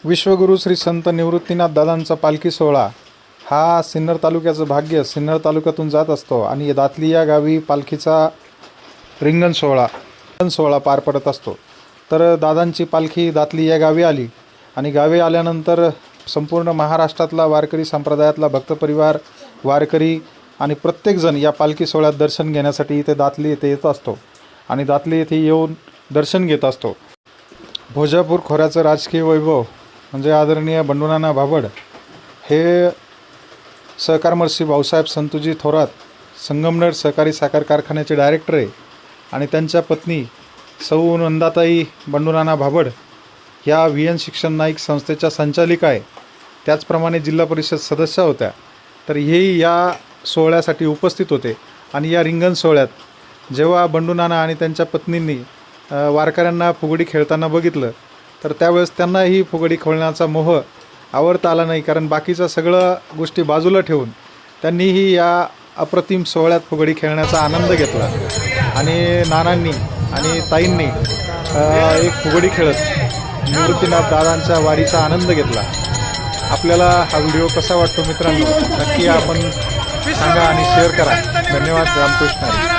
विश्वगुरु श्री संत निवृत्तीनाथ दादांचा पालखी सोहळा हा सिन्नर तालुक्याचं भाग्य सिन्नर तालुक्यातून जात असतो आणि दातली या गावी पालखीचा रिंगण सोहळा पार पडत असतो। तर दादांची पालखी दातली या गावी आली आणि गावी आल्यानंतर संपूर्ण महाराष्ट्रातला वारकरी संप्रदायातला भक्त परिवार वारकरी आणि प्रत्येकजण या पालखी सोहळ्यात दर्शन घेण्यासाठी इथे दातली येथे येत असतो आणि दातली येथे येऊन दर्शन घेत असतो। भोजापूर खोऱ्याचं राजकीय वैभव म्हणजे आदरणीय बंडूनाना भाबड हे सहकारमर्षी भाऊसाहेब संतुजी थोरात संगमनेर सहकारी साखर कारखान्याचे डायरेक्टर आहे आणि त्यांच्या पत्नी सौ नंदाताई बंडूनाना भाबड ह्या VN शिक्षण नाईक संस्थेच्या संचालिका आहे, त्याचप्रमाणे जिल्हा परिषद सदस्य होत्या। तर हेही या सोहळ्यासाठी उपस्थित होते आणि या रिंगण सोहळ्यात जेव्हा बंडूनाना आणि त्यांच्या पत्नींनी वारकऱ्यांना फुगडी खेळताना बघितलं तर त्यावेळेस त्यांना ही फुगडी खेळण्याचा मोह आवरता आला नाही, कारण बाकीच्या सगळं गोष्टी बाजूला ठेवून त्यांनीही या अप्रतिम सोहळ्यात फुगडी खेळण्याचा आनंद घेतला आणि नानांनी आणि ताईंनी एक फुगडी खेळत निवृत्तीनाथ दादांच्या वारीचा आनंद घेतला। आपल्याला हा व्हिडिओ कसा वाटतो मित्रांनो नक्की आपण सांगा आणि शेअर करा। धन्यवाद। रामकृष्ण हरी।